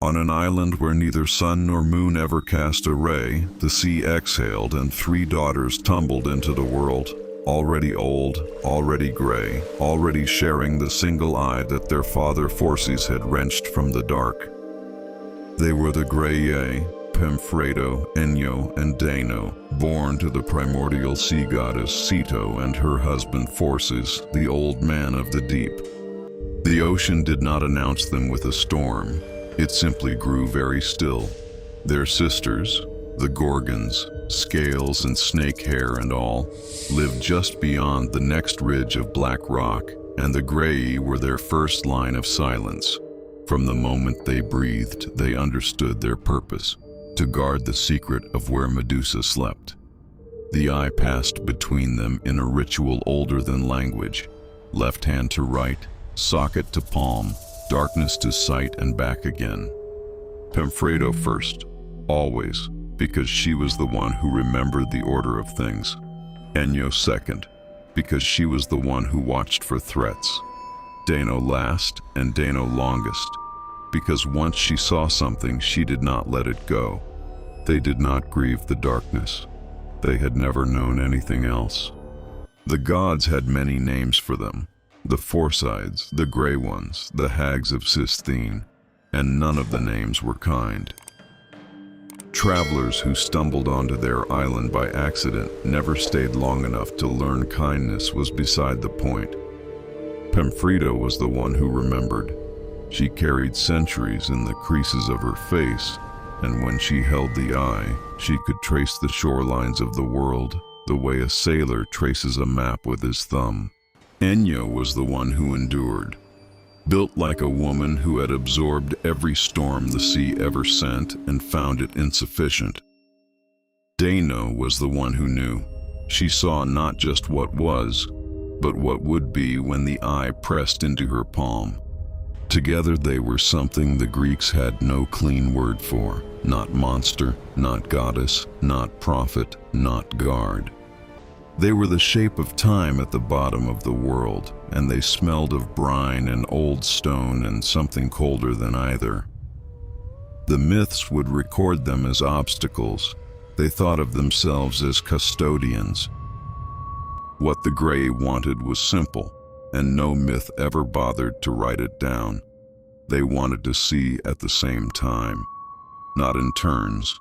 On an island where neither sun nor moon ever cast a ray, the sea exhaled and 3 daughters tumbled into the world, already old, already gray, already sharing the single eye that their father Perseus had wrenched from the dark. They were the Graeae, Pemphredo, Enyo, and Dano, born to the primordial sea goddess Ceto and her husband Perseus, the old man of the deep. The ocean did not announce them with a storm. It simply grew very still. Their sisters, the Gorgons, scales and snake hair and all, lived just beyond the next ridge of black rock, and the Graeae were their first line of silence. From the moment they breathed, they understood their purpose: to guard the secret of where Medusa slept. The eye passed between them in a ritual older than language. Left hand to right, socket to palm, darkness to sight and back again. Pemphredo first, always, because she was the one who remembered the order of things. Enyo second, because she was the one who watched for threats. Dano last, and Dano longest, because once she saw something, she did not let it go. They did not grieve the darkness. They had never known anything else. The gods had many names for them: the Four-Sides, the Gray Ones, the Hags of Sistine, and none of the names were kind. Travelers who stumbled onto their island by accident never stayed long enough to learn kindness was beside the point. Pemphredo was the one who remembered. She carried centuries in the creases of her face, and when she held the eye, she could trace the shorelines of the world the way a sailor traces a map with his thumb. Enyo was the one who endured. Built like a woman who had absorbed every storm the sea ever sent and found it insufficient. Dano was the one who knew. She saw not just what was, but what would be when the eye pressed into her palm. Together they were something the Greeks had no clean word for. Not monster, not goddess, not prophet, not guard. They were the shape of time at the bottom of the world, and they smelled of brine and old stone and something colder than either. The myths would record them as obstacles. They thought of themselves as custodians. What the Graeae wanted was simple, and no myth ever bothered to write it down. They wanted to see at the same time, not in turns,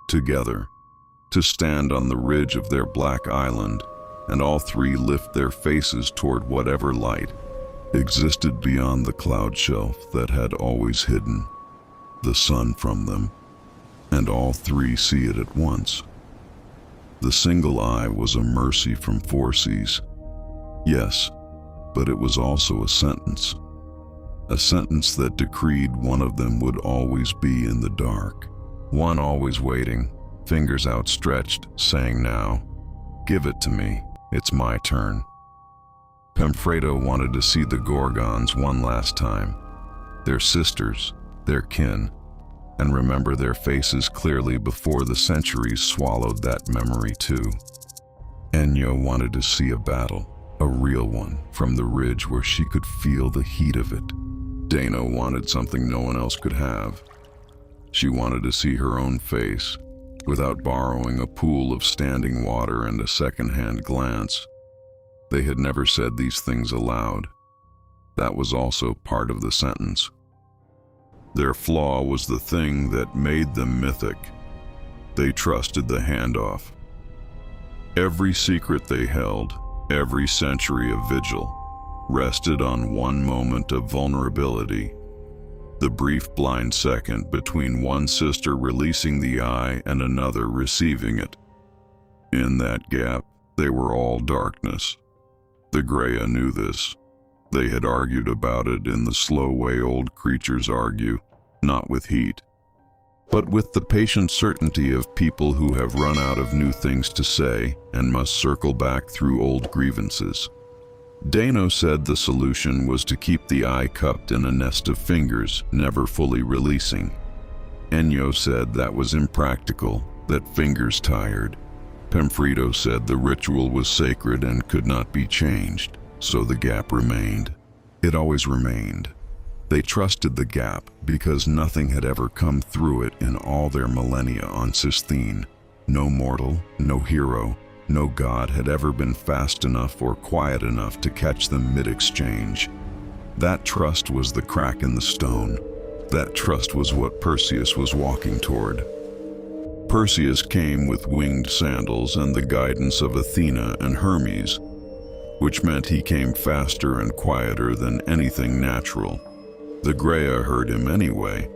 together. To stand on the ridge of their black island, and all 3 lift their faces toward whatever light existed beyond the cloud shelf that had always hidden the sun from them, and all 3 see it at once. The single eye was a mercy from Perseus. Yes, but it was also a sentence that decreed one of them would always be in the dark, one always waiting, fingers outstretched, saying, "Now, give it to me, it's my turn." Pemphredo wanted to see the Gorgons one last time, their sisters, their kin, and remember their faces clearly before the centuries swallowed that memory too. Enyo wanted to see a battle, a real one, from the ridge where she could feel the heat of it. Dano wanted something no one else could have. She wanted to see her own face, without borrowing a pool of standing water and a second-hand glance. They had never said these things aloud. That was also part of the sentence. Their flaw was the thing that made them mythic. They trusted the handoff. Every secret they held, every century of vigil, rested on one moment of vulnerability. The brief blind second between one sister releasing the eye and another receiving it. In that gap, they were all darkness. The Graeae knew this. They had argued about it in the slow way old creatures argue, not with heat, but with the patient certainty of people who have run out of new things to say and must circle back through old grievances. Dano said the solution was to keep the eye cupped in a nest of fingers, never fully releasing. Enyo said that was impractical, that fingers tired. Pemphredo said the ritual was sacred and could not be changed, so the gap remained. It always remained. They trusted the gap because nothing had ever come through it in all their millennia on Sistine. No mortal, no hero, no god had ever been fast enough or quiet enough to catch them mid-exchange. That trust was the crack in the stone. That trust was what Perseus was walking toward. Perseus came with winged sandals and the guidance of Athena and Hermes, which meant he came faster and quieter than anything natural. The Graeae heard him anyway.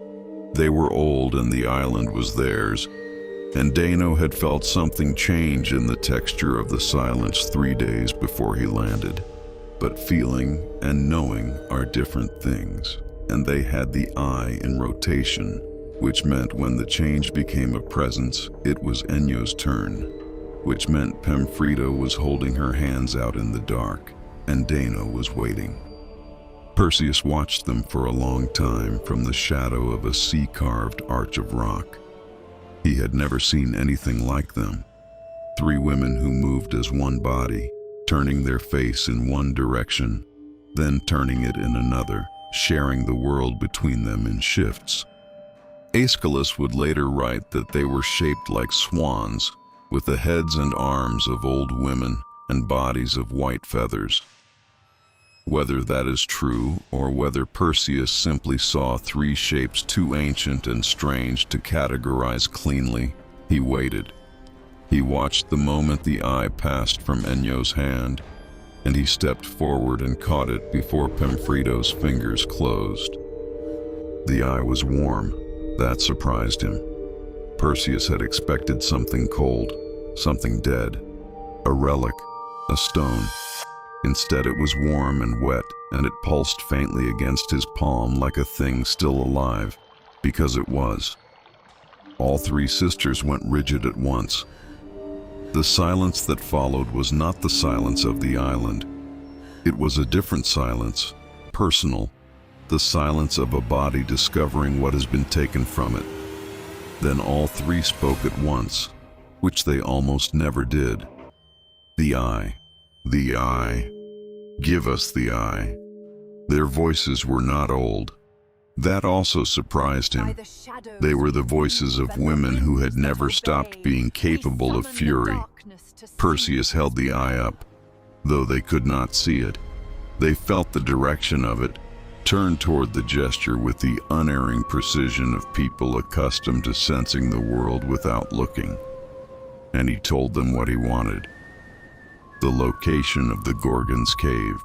They were old and the island was theirs, and Dano had felt something change in the texture of the silence 3 days before he landed. But feeling and knowing are different things, and they had the eye in rotation, which meant when the change became a presence, it was Enyo's turn, which meant Pemfrida was holding her hands out in the dark, and Dano was waiting. Perseus watched them for a long time from the shadow of a sea-carved arch of rock. He had never seen anything like them. 3 women who moved as one body, turning their face in one direction, then turning it in another, sharing the world between them in shifts. Aeschylus would later write that they were shaped like swans, with the heads and arms of old women and bodies of white feathers. Whether that is true, or whether Perseus simply saw 3 shapes too ancient and strange to categorize cleanly, he waited. He watched the moment the eye passed from Enyo's hand, and he stepped forward and caught it before Pemfrido's fingers closed. The eye was warm. That surprised him. Perseus had expected something cold, something dead, a relic, a stone. Instead, it was warm and wet, and it pulsed faintly against his palm like a thing still alive, because it was. All 3 sisters went rigid at once. The silence that followed was not the silence of the island. It was a different silence, personal, the silence of a body discovering what has been taken from it. Then all 3 spoke at once, which they almost never did. The eye. The eye. Give us the eye. Their voices were not old. That also surprised him. They were the voices of women who had never stopped being capable of fury. Perseus held the eye up, though they could not see it. They felt the direction of it, turned toward the gesture with the unerring precision of people accustomed to sensing the world without looking. And he told them what he wanted. The location of the Gorgon's cave.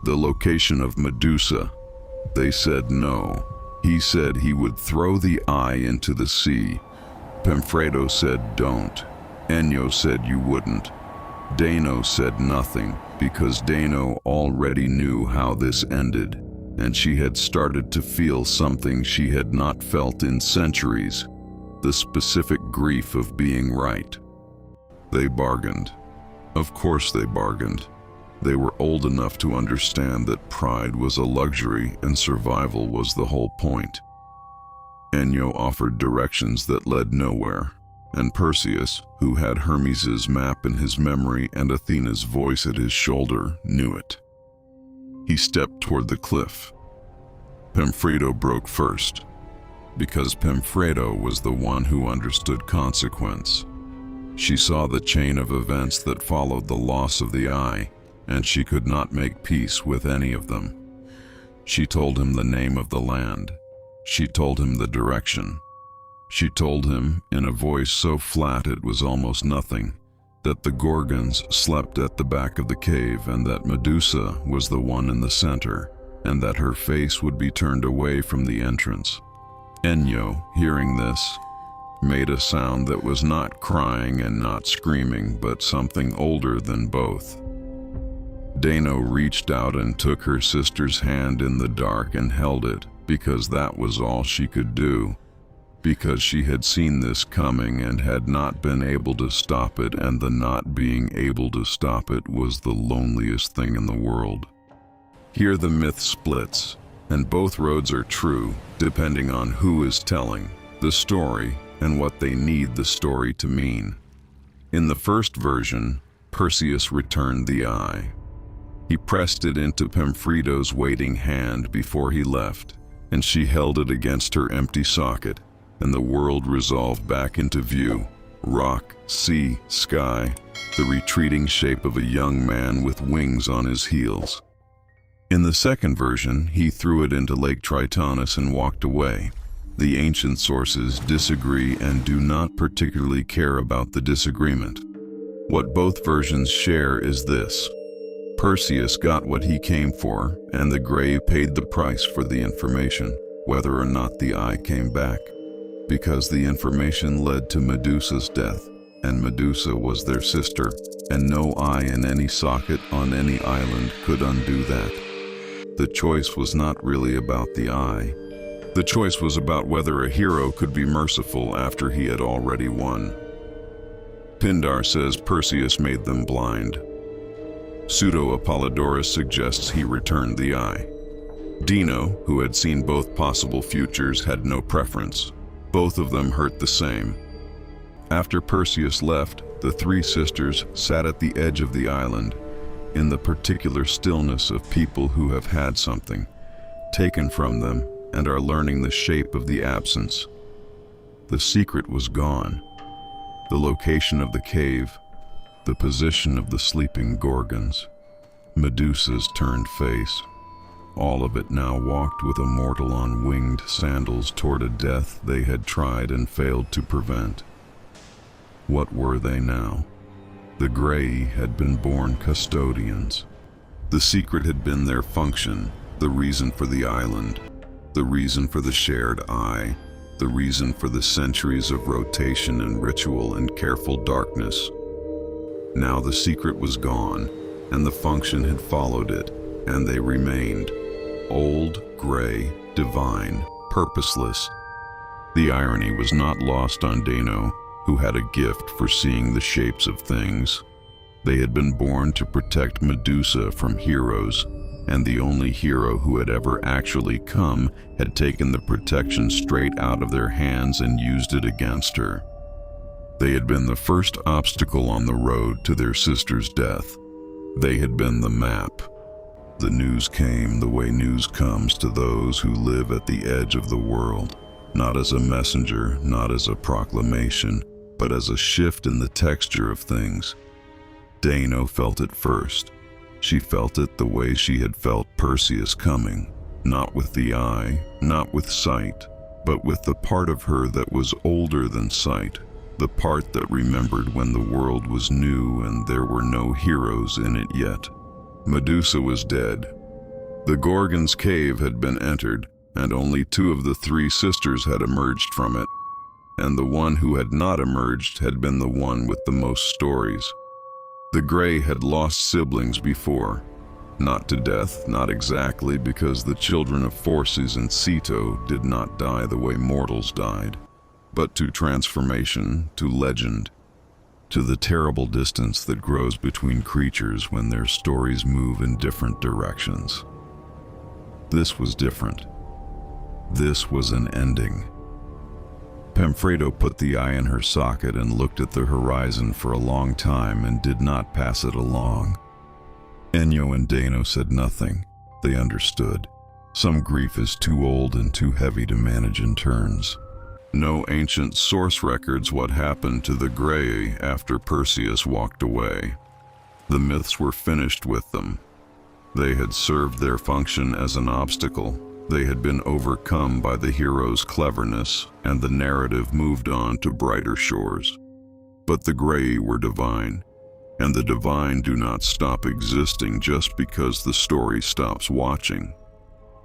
The location of Medusa. They said no. He said he would throw the eye into the sea. Pemfredo said don't. Enyo said you wouldn't. Dano said nothing, because Dano already knew how this ended, and she had started to feel something she had not felt in centuries, the specific grief of being right. They bargained. Of course they bargained. They were old enough to understand that pride was a luxury and survival was the whole point. Enyo offered directions that led nowhere, and Perseus, who had Hermes's map in his memory and Athena's voice at his shoulder, knew it. He stepped toward the cliff. Pemfredo broke first, because Pemfredo was the one who understood consequence. She saw the chain of events that followed the loss of the eye, and she could not make peace with any of them. She told him the name of the land. She told him the direction. She told him, in a voice so flat it was almost nothing, that the Gorgons slept at the back of the cave and that Medusa was the one in the center, and that her face would be turned away from the entrance. Enyo, hearing this, made a sound that was not crying and not screaming, but something older than both. Dano reached out and took her sister's hand in the dark and held it, because that was all she could do, because she had seen this coming and had not been able to stop it, and the not being able to stop it was the loneliest thing in the world. Here the myth splits, and both roads are true, depending on who is telling the story and what they need the story to mean. In the first version, Perseus returned the eye. He pressed it into Pemfredo's waiting hand before he left, and she held it against her empty socket, and the world resolved back into view. Rock, sea, sky, the retreating shape of a young man with wings on his heels. In the second version, he threw it into Lake Tritonus and walked away. The ancient sources disagree and do not particularly care about the disagreement. What both versions share is this: Perseus got what he came for, and the Graeae paid the price for the information, whether or not the eye came back, because the information led to Medusa's death, and Medusa was their sister, and no eye in any socket on any island could undo that. The choice was not really about the eye. The choice was about whether a hero could be merciful after he had already won. Pindar says Perseus made them blind. Pseudo-Apollodorus suggests he returned the eye. Dino, who had seen both possible futures, had no preference. Both of them hurt the same. After Perseus left, the three sisters sat at the edge of the island, in the particular stillness of people who have had something taken from them and are learning the shape of the absence. The secret was gone. The location of the cave, the position of the sleeping Gorgons, Medusa's turned face. All of it now walked with a mortal on winged sandals toward a death they had tried and failed to prevent. What were they now? The Graeae had been born custodians. The secret had been their function, the reason for the island, the reason for the shared eye, the reason for the centuries of rotation and ritual and careful darkness. Now the secret was gone, and the function had followed it, and they remained old, gray, divine, purposeless. The irony was not lost on Dano, who had a gift for seeing the shapes of things. They had been born to protect Medusa from heroes, and the only hero who had ever actually come had taken the protection straight out of their hands and used it against her. They had been the first obstacle on the road to their sister's death. They had been the map. The news came the way news comes to those who live at the edge of the world, not as a messenger, not as a proclamation, but as a shift in the texture of things. Dano felt it first. She felt it the way she had felt Perseus coming, not with the eye, not with sight, but with the part of her that was older than sight, the part that remembered when the world was new and there were no heroes in it yet. Medusa was dead. The Gorgon's cave had been entered, and only two of the three sisters had emerged from it, and the one who had not emerged had been the one with the most stories. The Graeae had lost siblings before, not to death, not exactly, because the children of Phorcys and Ceto did not die the way mortals died, but to transformation, to legend, to the terrible distance that grows between creatures when their stories move in different directions. This was different. This was an ending. Pemfredo put the eye in her socket and looked at the horizon for a long time and did not pass it along. Ennio and Dano said nothing. They understood. Some grief is too old and too heavy to manage in turns. No ancient source records what happened to the Graeae after Perseus walked away. The myths were finished with them. They had served their function as an obstacle. They had been overcome by the hero's cleverness, and the narrative moved on to brighter shores. But the Graeae were divine, and the divine do not stop existing just because the story stops watching.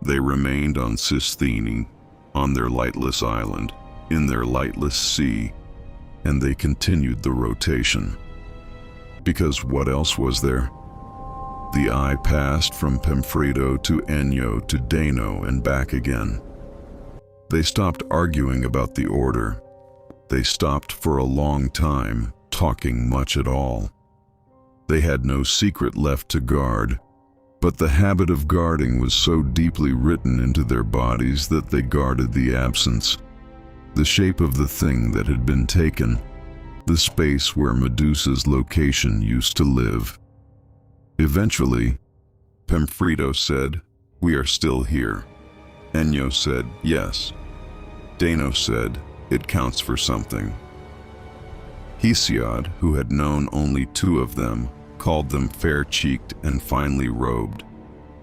They remained on Cisthene, on their lightless island, in their lightless sea, and they continued the rotation. Because what else was there? The eye passed from Pemfredo to Ennio to Dano and back again. They stopped arguing about the order. They stopped for a long time, talking much at all. They had no secret left to guard, but the habit of guarding was so deeply written into their bodies that they guarded the absence, the shape of the thing that had been taken, the space where Medusa's location used to live. Eventually, Pemphredo said, "We are still here." Enyo said, "Yes." Dano said, "It counts for something." Hesiod, who had known only two of them, called them fair-cheeked and finely robed,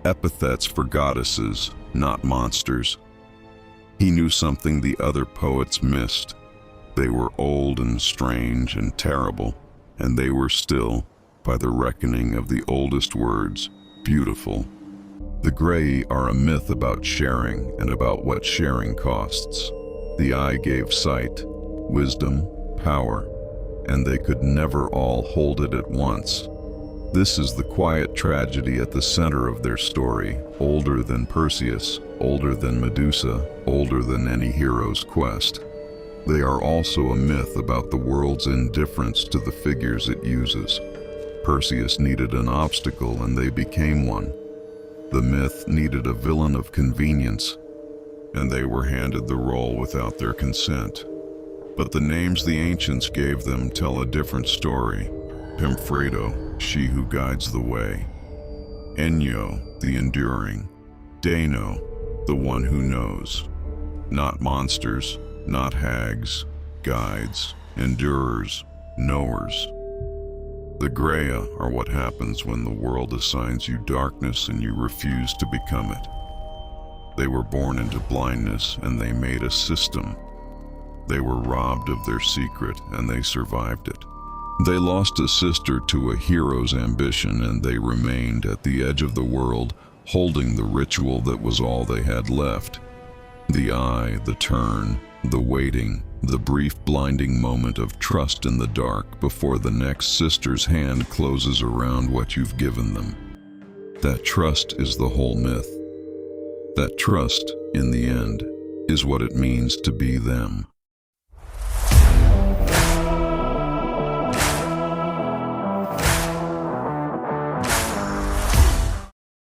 epithets for goddesses, not monsters. He knew something the other poets missed. They were old and strange and terrible, and they were still, by the reckoning of the oldest words, beautiful. The Graeae are a myth about sharing and about what sharing costs. The eye gave sight, wisdom, power, and they could never all hold it at once. This is the quiet tragedy at the center of their story, older than Perseus, older than Medusa, older than any hero's quest. They are also a myth about the world's indifference to the figures it uses. Perseus needed an obstacle and they became one. The myth needed a villain of convenience, and they were handed the role without their consent. But the names the ancients gave them tell a different story. Pemphredo, she who guides the way. Enyo, the enduring. Dano, the one who knows. Not monsters, not hags, guides, endurers, knowers. The Graeae are what happens when the world assigns you darkness and you refuse to become it. They were born into blindness and they made a system. They were robbed of their secret and they survived it. They lost a sister to a hero's ambition and they remained at the edge of the world, holding the ritual that was all they had left. The eye, the turn, the waiting, the brief blinding moment of trust in the dark before the next sister's hand closes around what you've given them. That trust is the whole myth. That trust, in the end, is what it means to be them.